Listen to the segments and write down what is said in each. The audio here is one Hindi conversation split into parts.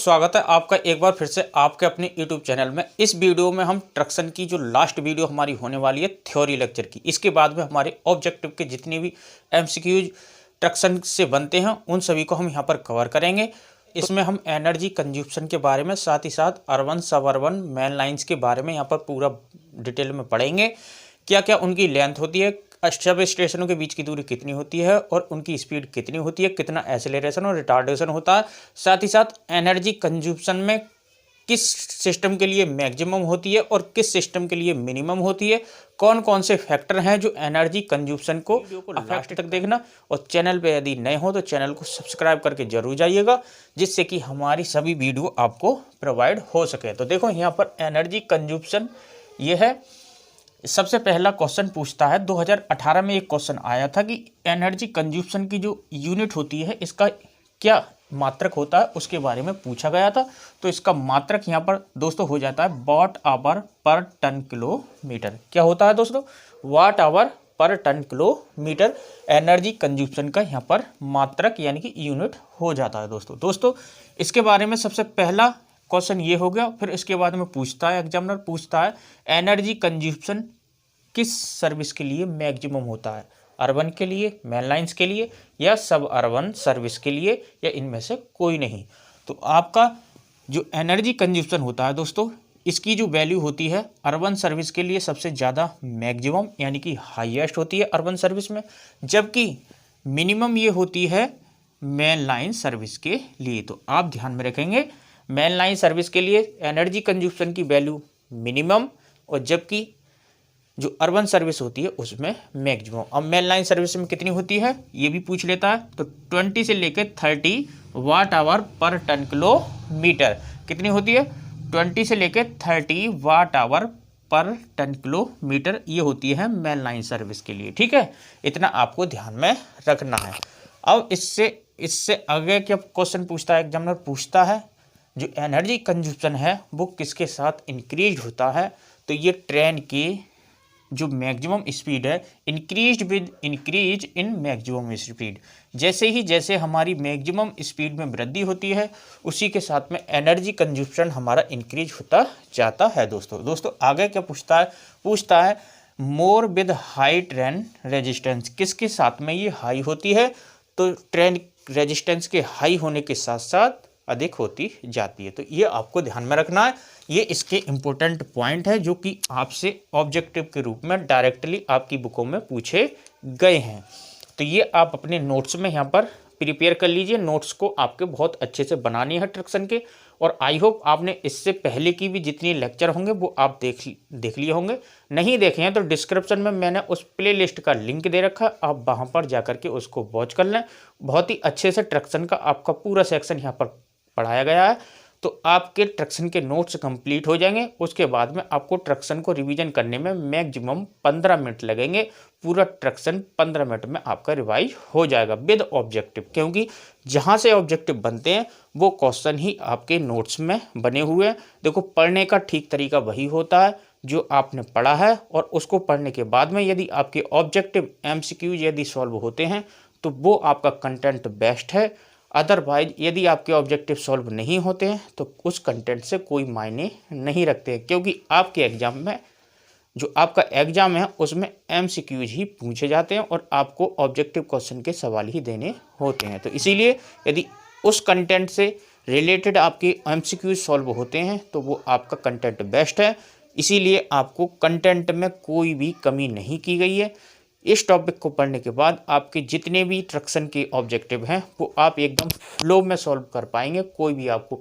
स्वागत है आपका एक बार फिर से आपके अपने YouTube चैनल में। इस वीडियो में हम ट्रक्शन की जो लास्ट वीडियो हमारी होने वाली है थ्योरी लेक्चर की, इसके बाद में हमारे ऑब्जेक्टिव के जितने भी MCQs ट्रक्शन से बनते हैं उन सभी को हम यहाँ पर कवर करेंगे। इसमें हम एनर्जी कंज्यूप्शन के बारे में, साथ ही साथ अर्बन सब अर्बन मेन लाइन्स के बारे में यहाँ पर पूरा डिटेल में पढ़ेंगे। क्या क्या उनकी लेंथ होती है, सब स्टेशनों के बीच की दूरी कितनी होती है और उनकी स्पीड कितनी होती है, कितना एक्सेलरेशन और रिटार्डेशन होता है, साथ ही साथ एनर्जी कंज्यूप्शन में किस सिस्टम के लिए मैक्सिमम होती है और किस सिस्टम के लिए मिनिमम होती है, कौन कौन से फैक्टर हैं जो एनर्जी कंज्यूप्शन को लास्ट तक देखना। और चैनल पे यदि नए हो तो चैनल को सब्सक्राइब करके जरूर जाइएगा, जिससे कि हमारी सभी वीडियो आपको प्रोवाइड हो सके। तो देखो यहाँ पर एनर्जी कंज्यूप्शन ये है। सबसे पहला क्वेश्चन पूछता है, 2018 में एक क्वेश्चन आया था कि एनर्जी कंज्यूप्शन की जो यूनिट होती है इसका क्या मात्रक होता है, उसके बारे में पूछा गया था। तो इसका मात्रक यहाँ पर दोस्तों हो जाता है वाट आवर पर टन किलोमीटर। क्या होता है दोस्तों? वाट आवर पर टन किलोमीटर एनर्जी कंज्यूप्शन का यहाँ पर मात्रक यानी कि यूनिट हो जाता है दोस्तों इसके बारे में सबसे पहला क्वेश्चन ये हो गया। फिर इसके बाद में पूछता है, एग्जामिनर पूछता है एनर्जी कंज्यूप्शन किस सर्विस के लिए मैक्सिमम होता है, अर्बन के लिए, मेन लाइन्स के लिए या सब अर्बन सर्विस के लिए, या इनमें से कोई नहीं। तो आपका जो एनर्जी कंज्यूप्शन होता है दोस्तों, इसकी जो वैल्यू होती है अर्बन सर्विस के लिए सबसे ज़्यादा मैक्सिमम यानी कि हाईएस्ट होती है अर्बन सर्विस में, जबकि मिनिमम ये होती है मेन लाइन सर्विस के लिए। तो आप ध्यान में रखेंगे मेन लाइन सर्विस के लिए एनर्जी कंज्यूप्शन की वैल्यू मिनिमम, और जबकि जो अर्बन सर्विस होती है उसमें मैक्सिमम। अब मेन लाइन सर्विस में कितनी होती है ये भी पूछ लेता है। तो 20 से लेकर 30 वाट आवर पर टन किलोमीटर कितनी होती है? 20 से लेकर 30 वाट आवर पर टन किलोमीटर ये होती है मेन लाइन सर्विस के लिए। ठीक है, इतना आपको ध्यान में रखना है। अब इससे आगे क्या क्वेश्चन पूछता है, एग्जामिनर पूछता है जो एनर्जी कंज्यूप्शन है वो किसके साथ इंक्रीज होता है। तो ये ट्रेन की जो मैक्सिमम स्पीड है increase with increase in maximum speed, जैसे हमारी मैक्सिमम स्पीड में वृद्धि होती है उसी के साथ में एनर्जी कंज्यूप्शन हमारा इंक्रीज होता जाता है दोस्तों आगे क्या पूछता है more with high train resistance, किसके साथ में ये हाई होती है? तो ट्रेन रेजिस्टेंस के हाई होने के साथ साथ अधिक होती जाती है। तो ये आपको ध्यान में रखना है, ये इसके इम्पोर्टेंट पॉइंट है जो कि आपसे ऑब्जेक्टिव के रूप में डायरेक्टली आपकी बुकों में पूछे गए हैं। तो ये आप अपने नोट्स में यहाँ पर प्रिपेयर कर लीजिए। नोट्स को आपके बहुत अच्छे से बनानी है ट्रक्शन के, और आई होप आपने इससे पहले की भी जितनी लेक्चर होंगे वो आप देख लिए होंगे। नहीं देखे हैं तो डिस्क्रिप्शन में मैंने उस प्ले लिस्ट का लिंक दे रखा है, आप वहाँ पर जा करके उसको वॉच कर लें। बहुत ही अच्छे से ट्रक्शन का आपका पूरा सेक्शन यहाँ पर पढ़ाया गया है। तो आपके ट्रक्शन के नोट्स कंप्लीट हो जाएंगे। उसके बाद में आपको ट्रक्शन को रिवीजन करने में मैक्सिमम 15 मिनट लगेंगे। पूरा ट्रक्शन 15 मिनट में आपका रिवाइज हो जाएगा विद ऑब्जेक्टिव, क्योंकि जहाँ से ऑब्जेक्टिव बनते हैं वो क्वेश्चन ही आपके नोट्स में बने हुए हैं। देखो, पढ़ने का ठीक तरीका वही होता है जो आपने पढ़ा है, और उसको पढ़ने के बाद में यदि आपके ऑब्जेक्टिव MCQ यदि सॉल्व होते हैं तो वो आपका कंटेंट बेस्ट है। अदरवाइज यदि आपके ऑब्जेक्टिव सॉल्व नहीं होते हैं तो उस कंटेंट से कोई मायने नहीं रखते हैं, क्योंकि आपके एग्जाम में जो आपका एग्जाम है उसमें MCQs ही पूछे जाते हैं और आपको ऑब्जेक्टिव क्वेश्चन के सवाल ही देने होते हैं। तो इसीलिए यदि उस कंटेंट से रिलेटेड आपके MCQs सॉल्व होते हैं तो वो आपका कंटेंट बेस्ट है। इसीलिए आपको कंटेंट में कोई भी कमी नहीं की गई है। इस टॉपिक को पढ़ने के बाद आपके जितने भी ट्रक्शन के ऑब्जेक्टिव हैं वो आप एकदम फ्लो में सॉल्व कर पाएंगे, कोई भी आपको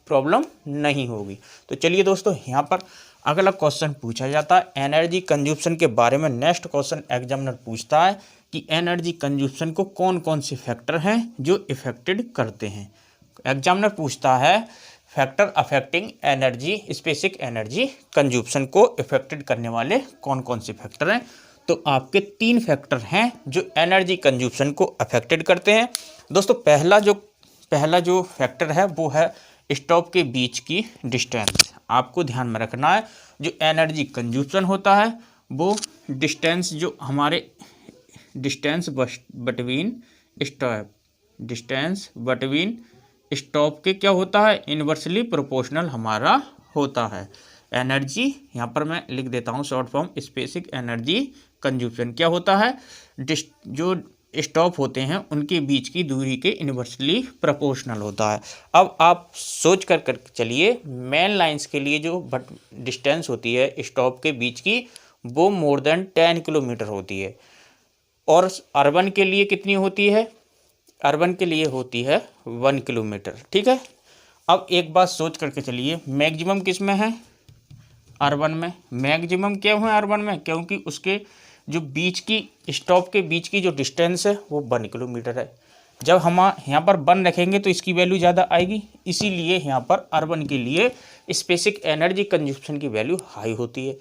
प्रॉब्लम नहीं होगी। तो चलिए दोस्तों, यहाँ पर अगला क्वेश्चन पूछा जाता है एनर्जी कंज्यूप्शन के बारे में। नेक्स्ट क्वेश्चन एग्जामिनर पूछता है कि एनर्जी कंज्यूप्शन को कौन कौन से फैक्टर हैं जो इफेक्टेड करते हैं। एग्जामिनर पूछता है factor affecting energy specific energy consumption को इफेक्टेड करने वाले कौन कौन से फैक्टर हैं। तो आपके 3 फैक्टर हैं जो एनर्जी कंज्यूप्शन को अफेक्टेड करते हैं दोस्तों। पहला जो फैक्टर है वो है स्टॉप के बीच की डिस्टेंस। आपको ध्यान में रखना है जो एनर्जी कंज्यूप्शन होता है वो डिस्टेंस जो हमारे डिस्टेंस बिटवीन स्टॉप के क्या होता है, इन्वर्सली प्रोपोर्शनल हमारा होता है। एनर्जी यहाँ पर मैं लिख देता हूँ short form, specific energy consumption क्या होता है, जो स्टॉप होते हैं उनके बीच की दूरी के इन्वर्सली प्रोपोर्शनल होता है। अब आप सोच कर चलिए, मेन लाइंस के लिए जो डिस्टेंस होती है स्टॉप के बीच की वो मोर देन 10 किलोमीटर होती है, और अर्बन के लिए कितनी होती है, अर्बन के लिए होती है 1 किलोमीटर। ठीक है, अब एक बात सोच करके चलिए, मैक्सिमम किस में है, अर्बन में। मैक्सिमम क्यों है अर्बन में, क्योंकि उसके जो बीच की स्टॉप के बीच की जो डिस्टेंस है वो 1 किलोमीटर है। जब हम यहाँ पर 1 रखेंगे तो इसकी वैल्यू ज़्यादा आएगी, इसीलिए यहाँ पर अर्बन के लिए स्पेसिफिक एनर्जी कंजप्शन की वैल्यू हाई होती है।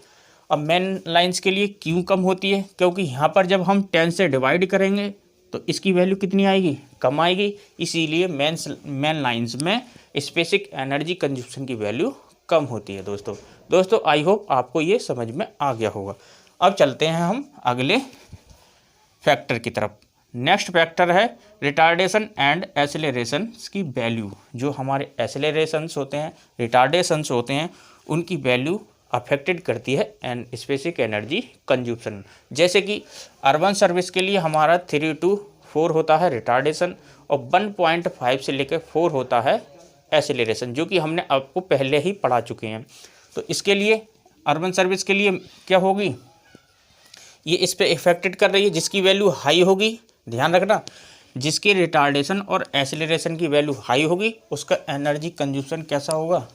अब मेन लाइंस के लिए क्यों कम होती है, क्योंकि यहाँ पर जब हम 10 से डिवाइड करेंगे तो इसकी वैल्यू कितनी आएगी, कम आएगी, इसीलिए मेन लाइंस में स्पेसिफिक एनर्जी कंजप्शन की वैल्यू कम होती है। दोस्तों आई होप आपको ये समझ में आ गया होगा। अब चलते हैं हम अगले फैक्टर की तरफ। नेक्स्ट फैक्टर है रिटार्डेशन एंड एसेलरेशन की वैल्यू। जो हमारे एसेलरेशंस होते हैं, रिटार्डेशंस होते हैं, उनकी वैल्यू अफेक्टेड करती है एंड स्पेसिफिक एनर्जी कंजप्शन। जैसे कि अर्बन सर्विस के लिए हमारा 3 to 4 होता है रिटार्डेशन, और 1.5 से लेकर 4 होता है एसेलरेशन, जो कि हमने आपको पहले ही पढ़ा चुके हैं। तो इसके लिए अर्बन सर्विस के लिए क्या होगी, ये इस पे इफेक्टेड कर रही है, जिसकी वैल्यू हाई होगी, ध्यान रखना, जिसकी रिटार्डेशन और एसेलरेशन की वैल्यू हाई होगी उसका एनर्जी कंजप्शन कैसा होगा,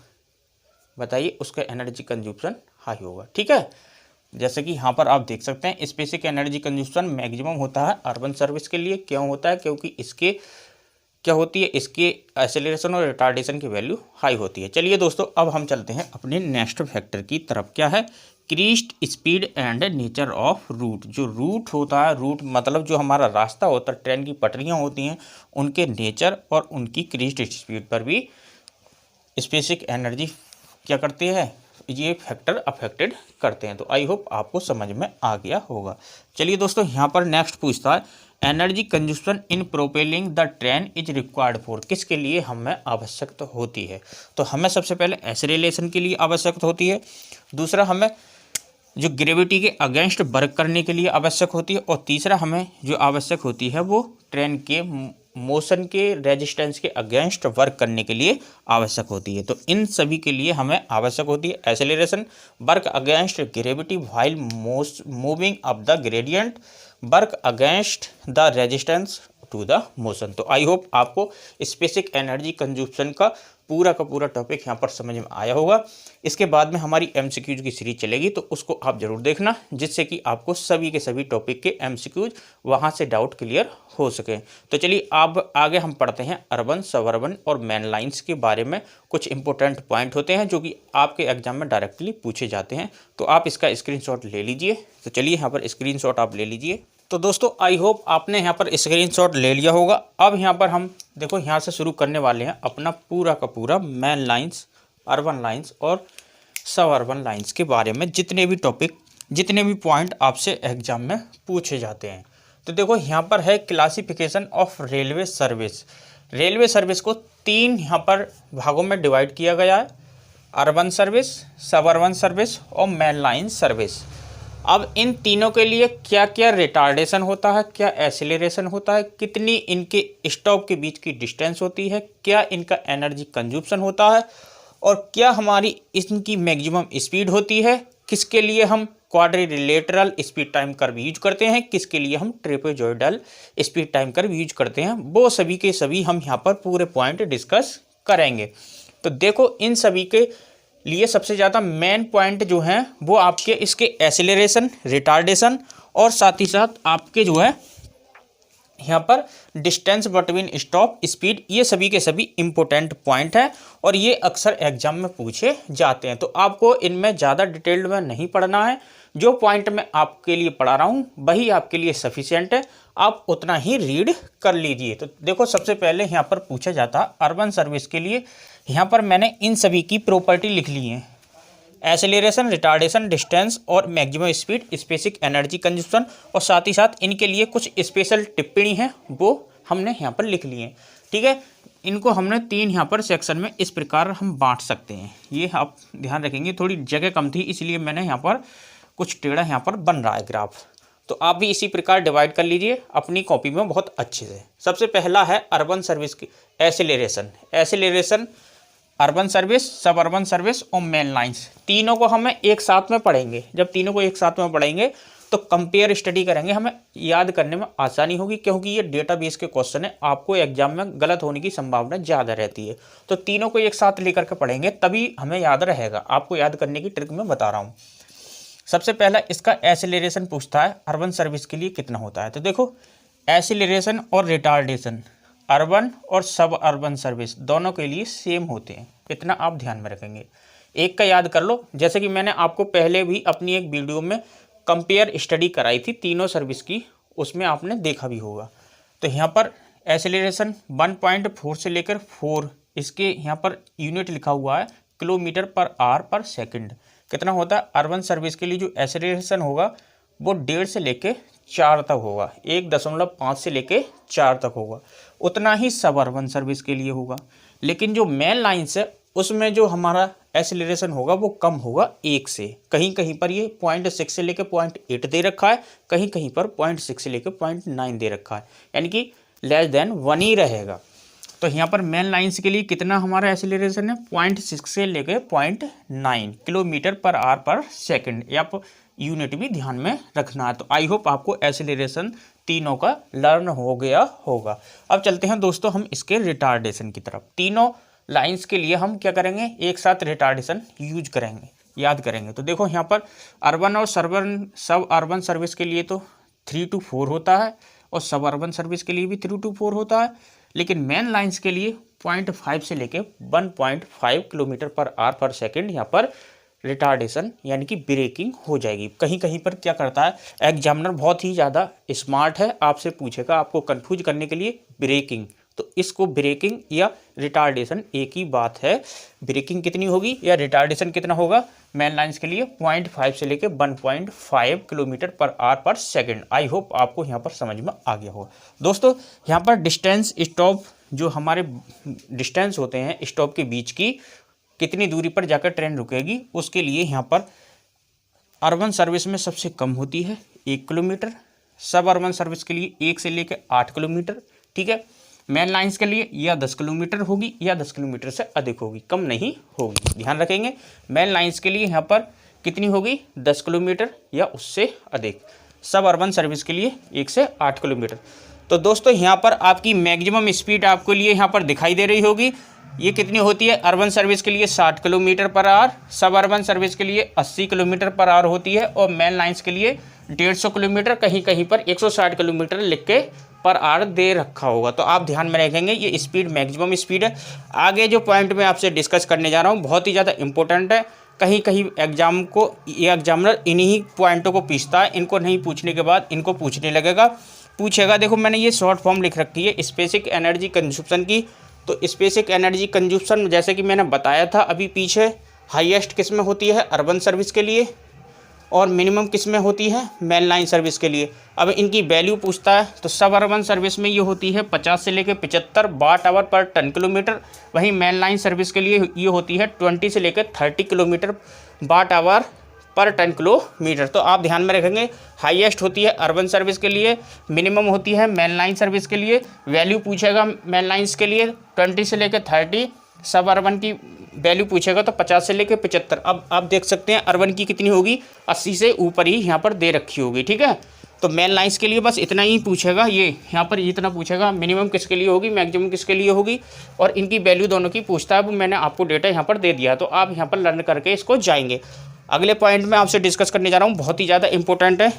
बताइए, उसका एनर्जी कंजप्शन हाई होगा। ठीक है, जैसे कि यहाँ पर आप देख सकते हैं स्पेसिफिक एनर्जी कंजप्शन मैक्सिमम होता है अर्बन सर्विस के लिए। क्यों होता है, क्योंकि इसके क्या होती है, इसके एसेलरेशन और रिटार्डेशन की वैल्यू हाई होती है। चलिए दोस्तों, अब हम चलते हैं अपने नेक्स्ट फैक्टर की तरफ। क्या है, crest speed and nature of route. जो रूट होता है, रूट मतलब जो हमारा रास्ता होता है, ट्रेन की पटरियाँ होती हैं, उनके नेचर और उनकी क्रीस्ट स्पीड पर भी स्पेसिफिक एनर्जी क्या करती है, ये फैक्टर अफेक्टेड करते हैं। तो आई होप आपको समझ में आ गया होगा। चलिए दोस्तों, यहाँ पर नेक्स्ट पूछता है energy consumption in propelling the train is required for. किसके लिए हमें आवश्यकता होती है, तो हमें सबसे पहले एसेलरेशन के लिए आवश्यक होती है, दूसरा हमें जो ग्रेविटी के अगेंस्ट वर्क करने के लिए आवश्यक होती है, और तीसरा हमें जो आवश्यक होती है वो ट्रेन के मोशन के रेजिस्टेंस के अगेंस्ट वर्क करने के लिए आवश्यक होती है। तो इन सभी के लिए हमें आवश्यक होती है acceleration, work against gravity while moving up the gradient, work against the resistance to the motion. तो आई होप आपको स्पेसिफिक एनर्जी कंजप्शन का पूरा टॉपिक यहाँ पर समझ में आया होगा। इसके बाद में हमारी एमसीक्यूज की सीरीज चलेगी, तो उसको आप जरूर देखना, जिससे कि आपको सभी के सभी टॉपिक के एमसीक्यूज वहाँ से डाउट क्लियर हो सके। तो चलिए अब आगे हम पढ़ते हैं अर्बन, सबअर्बन और मेन लाइंस के बारे में। कुछ इंपॉर्टेंट पॉइंट होते हैं जो कि आपके एग्जाम में डायरेक्टली पूछे जाते हैं, तो आप इसका स्क्रीनशॉट ले लीजिए। तो चलिए यहाँ पर स्क्रीनशॉट आप ले लीजिए। तो दोस्तों आई होप आपने यहाँ पर स्क्रीनशॉट ले लिया होगा। अब यहाँ पर हम देखो यहाँ से शुरू करने वाले हैं अपना पूरा का पूरा मेन लाइंस, अर्बन लाइंस और सब अर्बन लाइंस के बारे में जितने भी टॉपिक, जितने भी पॉइंट आपसे एग्जाम में पूछे जाते हैं। तो देखो यहाँ पर है classification of railway service. Railway service को 3 यहाँ पर भागों में डिवाइड किया गया है, urban service, suburban service और मेन लाइन सर्विस। अब इन तीनों के लिए क्या क्या रिटार्डेशन होता है, क्या एसेलरेशन होता है, कितनी इनके स्टॉप के बीच की डिस्टेंस होती है, क्या इनका एनर्जी कंजप्शन होता है, और क्या हमारी इनकी मैक्सिमम स्पीड होती है, किसके लिए हम quadrilateral speed time curve use करते हैं, किसके लिए हम trapezoidal speed time curve use करते हैं, वो सभी के सभी हम यहाँ पर पूरे पॉइंट डिस्कस करेंगे। तो देखो इन सभी के लिए सबसे ज़्यादा मेन पॉइंट जो हैं वो आपके इसके एसेलरेशन, रिटार्डेशन और साथ ही साथ आपके जो है यहाँ पर डिस्टेंस बिटवीन स्टॉप, स्पीड, ये सभी के सभी इम्पोर्टेंट पॉइंट हैं और ये अक्सर एग्जाम में पूछे जाते हैं। तो आपको इनमें ज़्यादा डिटेल्ड में नहीं पढ़ना है, जो पॉइंट मैं आपके लिए पढ़ा रहा हूँ वही आपके लिए सफिशिएंट है, आप उतना ही रीड कर लीजिए। तो देखो सबसे पहले यहाँ पर पूछा जाता अर्बन सर्विस के लिए, यहाँ पर मैंने इन सभी की प्रॉपर्टी लिख ली है, एसेलरेशन, रिटार्डेशन, डिस्टेंस और maximum speed, specific energy consumption, और साथ ही साथ इनके लिए कुछ स्पेशल टिप्पणी है वो हमने यहाँ पर लिख ली है। ठीक है, इनको हमने 3 यहाँ पर सेक्शन में इस प्रकार हम बांट सकते हैं। ये आप ध्यान रखेंगे, थोड़ी जगह कम थी इसलिए मैंने यहाँ पर कुछ टेढ़ा यहाँ पर बन रहा है ग्राफ। तो आप भी इसी प्रकार डिवाइड कर लीजिए अपनी कॉपी में बहुत अच्छे से। सबसे पहला है अर्बन सर्विस की एसिलेरेशन, urban service, suburban service और मेन लाइंस। तीनों को हमें एक साथ में पढ़ेंगे। जब तीनों को एक साथ में पढ़ेंगे तो कंपेयर स्टडी करेंगे, हमें याद करने में आसानी होगी, क्योंकि ये डेटाबेस के क्वेश्चन है, आपको एग्जाम में गलत होने की संभावना ज़्यादा रहती है। तो तीनों को एक साथ लेकर के पढ़ेंगे तभी हमें याद रहेगा। आपको याद करने की ट्रिक मैं बता रहा हूँ। सबसे पहला इसका एसिलेरेशन पूछता है, अर्बन सर्विस के लिए कितना होता है। तो देखो एसिलेरेशन और रिटार्डेशन अर्बन और सब अर्बन सर्विस दोनों के लिए सेम होते हैं, इतना आप ध्यान में रखेंगे। एक का याद कर लो, जैसे कि मैंने आपको पहले भी अपनी एक वीडियो में कंपेयर स्टडी कराई थी तीनों सर्विस की, उसमें आपने देखा भी होगा। तो यहाँ पर एसिलेरेशन 1.4 से लेकर 4, इसके यहाँ पर यूनिट लिखा हुआ है किलोमीटर पर आवर पर सेकंड। कितना होता है अर्बन सर्विस के लिए जो एसिलेरेशन होगा वो 1.5 से लेके 4 तक होगा, 1.5 से लेके 4 तक होगा। उतना ही सब अर्बन सर्विस के लिए होगा। लेकिन जो मेन लाइन्स है उसमें जो हमारा एसिलेरेशन होगा वो कम होगा 1 से। कहीं कहीं पर ये 0.6 से लेकर 0.8 दे रखा है, कहीं कहीं पर 0.6 से लेकर 0.9 दे रखा है, यानी कि लेस देन 1 ही रहेगा। तो यहाँ पर मेन लाइन्स के लिए कितना हमारा एसिलेरेशन है 0.6 से लेकर 0.9 किलोमीटर पर आवर पर सेकंड। या आप यूनिट भी ध्यान में रखना है। तो आई होप आपको एसिलेरेशन तीनों का लर्न हो गया होगा। अब चलते हैं दोस्तों हम इसके रिटार्डेशन की तरफ। तीनों लाइंस के लिए हम क्या करेंगे, एक साथ रिटार्डेशन यूज करेंगे, याद करेंगे। तो देखो यहाँ पर अर्बन और सब अर्बन सर्विस के लिए तो 3 to 4 होता है और सब अर्बन सर्विस के लिए भी 3 to 4 होता है। लेकिन मेन लाइंस के लिए 0.5 से लेके 1.5 किलोमीटर पर आवर पर सेकेंड यहाँ पर रिटार्डेशन यानी कि ब्रेकिंग हो जाएगी। कहीं कहीं पर क्या करता है एग्जामिनर बहुत ही ज़्यादा स्मार्ट है, आपसे पूछेगा आपको कंफ्यूज करने के लिए ब्रेकिंग। तो इसको ब्रेकिंग या रिटार्डेशन एक ही बात है। ब्रेकिंग कितनी होगी या रिटार्डेशन कितना होगा मेन लाइंस के लिए 0.5 से लेके 1.5 किलोमीटर पर आवर पर सेकेंड। आई होप आपको यहाँ पर समझ में आ गया होगा। दोस्तों यहाँ पर डिस्टेंस स्टॉप, जो हमारे डिस्टेंस होते हैं स्टॉप के बीच की, कितनी दूरी पर जाकर ट्रेन रुकेगी, उसके लिए यहाँ पर अर्बन सर्विस में सबसे कम होती है 1 किलोमीटर, सब अर्बन सर्विस के लिए 1 से लेकर 8 किलोमीटर। ठीक है, मेन लाइंस के लिए या 10 किलोमीटर होगी या 10 किलोमीटर से अधिक होगी, कम नहीं होगी। ध्यान रखेंगे मेन लाइंस के लिए यहाँ पर कितनी होगी 10 किलोमीटर या उससे अधिक, सब अर्बन सर्विस के लिए 1 से 8 किलोमीटर। तो दोस्तों यहाँ पर आपकी मैक्सिमम स्पीड आपको लिए यहाँ पर दिखाई दे रही होगी। ये कितनी होती है अर्बन सर्विस के लिए 60 किलोमीटर पर आवर, सब अर्बन सर्विस के लिए 80 किलोमीटर पर आवर होती है और मेन लाइंस के लिए 150 किलोमीटर, कहीं कहीं पर 160 किलोमीटर लिख के पर आवर दे रखा होगा। तो आप ध्यान में रखेंगे ये स्पीड मैक्सिमम स्पीड है। आगे जो पॉइंट मैं आपसे डिस्कस करने जा रहा हूँ बहुत ही ज़्यादा इंपॉर्टेंट है। कहीं कहीं एग्जाम को ये एग्जामिनर इन्हीं पॉइंटों को पूछता है, इनको नहीं पूछने के बाद इनको पूछने लगेगा, पूछेगा। देखो मैंने ये शॉर्ट फॉर्म लिख रखी है स्पेसिफिक एनर्जी कंजप्शन की। तो स्पेसिफिक एनर्जी कंजप्शन जैसे कि मैंने बताया था अभी पीछे, हाईएस्ट किस में होती है अर्बन सर्विस के लिए और मिनिमम किस में होती है मेन लाइन सर्विस के लिए। अब इनकी वैल्यू पूछता है तो सब अर्बन सर्विस में ये होती है 50 से लेकर 75 वाट आवर पर टन किलोमीटर, वहीं मेन लाइन सर्विस के लिए ये होती है 20 से लेकर 30 किलोमीटर वाट आवर पर टन किलोमीटर। तो आप ध्यान में रखेंगे हाईएस्ट होती है अर्बन सर्विस के लिए, मिनिमम होती है मेन लाइन सर्विस के लिए। वैल्यू पूछेगा मेन लाइन्स के लिए 20 से लेकर 30, सब अर्बन की वैल्यू पूछेगा तो 50 से लेकर 75। अब आप देख सकते हैं अर्बन की कितनी होगी 80 से ऊपर ही यहाँ पर दे रखी होगी। ठीक है, तो मेन लाइन्स के लिए बस इतना ही पूछेगा, ये यहाँ पर इतना पूछेगा, मिनिमम किसके लिए होगी मैक्सिमम किसके लिए होगी, और इनकी वैल्यू दोनों की पूछता है। वो मैंने आपको डेटा यहाँ पर दे दिया, तो आप यहाँ पर लर्न करके इसको जाएंगे। अगले पॉइंट में आपसे डिस्कस करने जा रहा हूँ, बहुत ही ज़्यादा इंपॉर्टेंट है।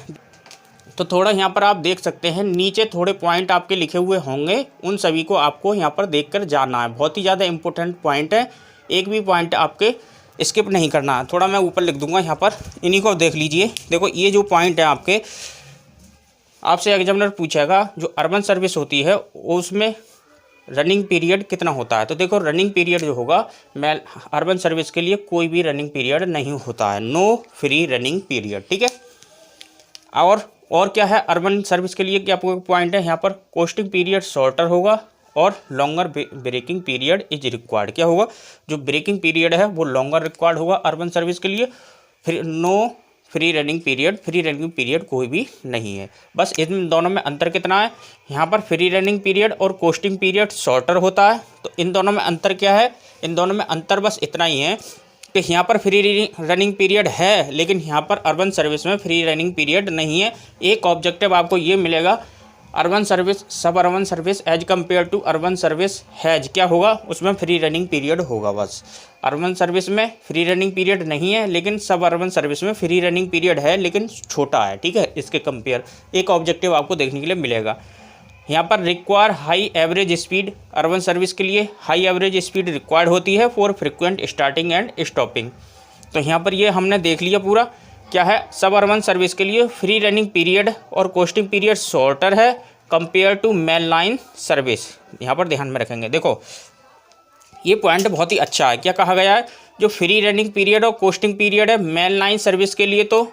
तो थोड़ा यहाँ पर आप देख सकते हैं नीचे थोड़े पॉइंट आपके लिखे हुए होंगे, उन सभी को आपको यहाँ पर देखकर जाना है। बहुत ही ज़्यादा इंपॉर्टेंट पॉइंट है, एक भी पॉइंट आपके स्किप नहीं करना है। थोड़ा मैं ऊपर लिख दूंगा यहाँ पर, इन्हीं को देख लीजिए। देखो ये जो पॉइंट है आपके, आपसे एग्जामिनर पूछेगा जो अर्बन सर्विस होती है उसमें रनिंग पीरियड कितना होता है। तो देखो रनिंग पीरियड जो होगा मैं अर्बन सर्विस के लिए कोई भी रनिंग पीरियड नहीं होता है, नो फ्री रनिंग पीरियड। ठीक है, और क्या है अर्बन सर्विस के लिए क्या पॉइंट है यहाँ पर, कोस्टिंग पीरियड शॉर्टर होगा और longer braking period is required. क्या होगा, जो ब्रेकिंग पीरियड है वो लॉन्गर रिक्वायर्ड होगा अर्बन सर्विस के लिए। फिर नो फ्री रनिंग पीरियड कोई भी नहीं है। बस इन दोनों में अंतर कितना है, यहाँ पर फ्री रनिंग पीरियड और कोस्टिंग पीरियड शॉर्टर होता है। तो इन दोनों में अंतर क्या है, इन दोनों में अंतर बस इतना ही है कि यहाँ पर फ्री रनिंग पीरियड है, लेकिन यहाँ पर अर्बन सर्विस में फ्री रनिंग पीरियड नहीं है। एक ऑब्जेक्टिव आपको ये मिलेगा, urban service suburban service as compare to urban service has, क्या होगा, उसमें फ्री रनिंग पीरियड होगा। बस अर्बन सर्विस में फ्री रनिंग पीरियड नहीं है, लेकिन सब अर्बन सर्विस में फ्री रनिंग पीरियड है, लेकिन छोटा है। ठीक है, इसके कंपेयर एक ऑब्जेक्टिव आपको देखने के लिए मिलेगा। यहाँ पर require high average speed, urban service के लिए हाई एवरेज स्पीड रिक्वायर्ड होती है for frequent starting and stopping. तो यहाँ पर ये हमने देख लिया पूरा क्या है। सब अर्बन सर्विस के लिए फ्री रनिंग पीरियड और कोस्टिंग पीरियड शॉर्टर है compare to main line service. यहाँ पर ध्यान में रखेंगे, देखो ये पॉइंट बहुत ही अच्छा है। क्या कहा गया है, जो फ्री रनिंग पीरियड और कोस्टिंग पीरियड है मेन लाइन सर्विस के लिए तो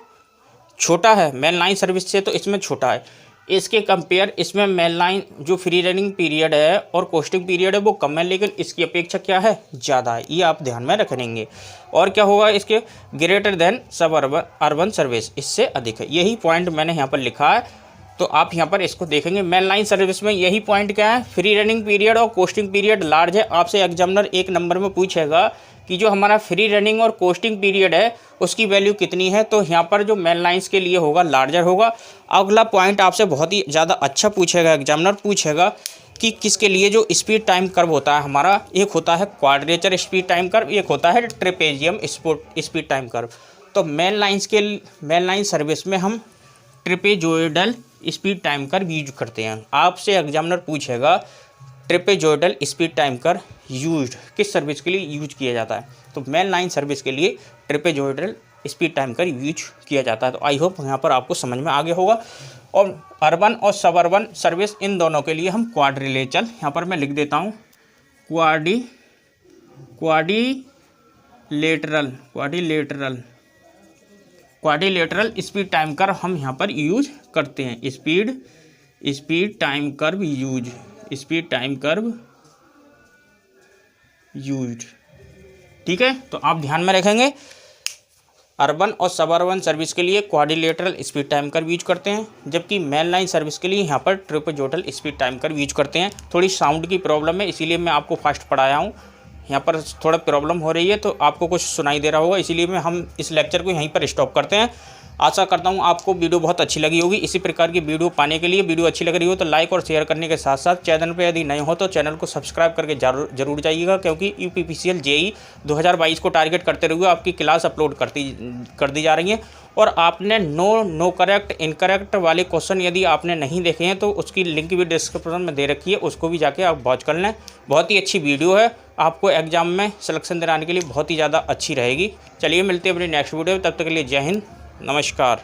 छोटा है, मेन लाइन सर्विस से तो इसमें छोटा है। इसके कंपेयर इसमें मेन लाइन जो फ्री रनिंग पीरियड है और कोस्टिंग पीरियड है वो कम है, लेकिन इसकी अपेक्षा क्या है, ज़्यादा है। ये आप ध्यान में रखेंगे। और क्या होगा, इसके ग्रेटर देन सब अर्बन सर्विस, इससे अधिक है। यही पॉइंट मैंने यहाँ पर लिखा है, तो आप यहाँ पर इसको देखेंगे। मेन लाइन सर्विस में यही पॉइंट क्या है, फ्री रनिंग पीरियड और कोस्टिंग पीरियड लार्ज है। आपसे एग्जामिनर एक नंबर में पूछेगा कि जो हमारा फ्री रनिंग और कोस्टिंग पीरियड है उसकी वैल्यू कितनी है, तो यहाँ पर जो मेन लाइन्स के लिए होगा लार्जर होगा। अगला पॉइंट आपसे बहुत ही ज़्यादा अच्छा पूछेगा, एग्जामिनर पूछेगा कि किसके लिए जो स्पीड टाइम कर्व होता है हमारा, एक होता है क्वाड्रेचर स्पीड टाइम कर्व, एक होता है ट्रेपेजियम स्पीड टाइम कर्व। तो मेन लाइन सर्विस में हम trapezoidal speed time curve use करते हैं। आपसे एग्जामिनर पूछेगा trapezoidal speed time curve used किस सर्विस के लिए यूज किया जाता है, तो मेन लाइन सर्विस के लिए trapezoidal speed time curve use किया जाता है। तो आई होप यहाँ पर आपको समझ में आ गया होगा। और अर्बन और सब अर्बन सर्विस इन दोनों के लिए हम क्वाड्रिलेटरल, यहाँ पर मैं लिख देता हूँ क्वाड्रिलेटरल स्पीड टाइम कर्व हम यहाँ पर यूज करते हैं। स्पीड टाइम कर्व यूज, ठीक है। तो आप ध्यान में रखेंगे, अर्बन और सब अर्बन सर्विस के लिए quadrilateral speed time curve use करते हैं, जबकि मेन लाइन सर्विस के लिए यहाँ पर trapezoidal speed time curve use करते हैं। थोड़ी साउंड की प्रॉब्लम है, इसीलिए मैं आपको फास्ट पढ़ाया हूँ। यहाँ पर थोड़ा प्रॉब्लम हो रही है तो आपको कुछ सुनाई दे रहा होगा, इसीलिए हम इस लेक्चर को यहीं पर स्टॉप करते हैं। आशा करता हूँ आपको वीडियो बहुत अच्छी लगी होगी। इसी प्रकार की वीडियो पाने के लिए, वीडियो अच्छी लग रही हो तो लाइक और शेयर करने के साथ साथ चैनल पर यदि नए हो तो चैनल को सब्सक्राइब करके जरूर जाइएगा, क्योंकि UPPCL JEE 2022 को टारगेट करते हुए आपकी क्लास अपलोड कर दी जा रही है। और आपने नो करेक्ट इनकरेक्ट वाले क्वेश्चन यदि आपने नहीं देखे हैं तो उसकी लिंक भी डिस्क्रिप्शन में दे रखी है, उसको भी जाके आप वॉच कर लें। बहुत ही अच्छी वीडियो है, आपको एग्जाम में सिलेक्शन दिलाने के लिए बहुत ही ज़्यादा अच्छी रहेगी। चलिए मिलते हैं अपनी नेक्स्ट वीडियो में, तब तक के लिए जय हिंद, नमस्कार।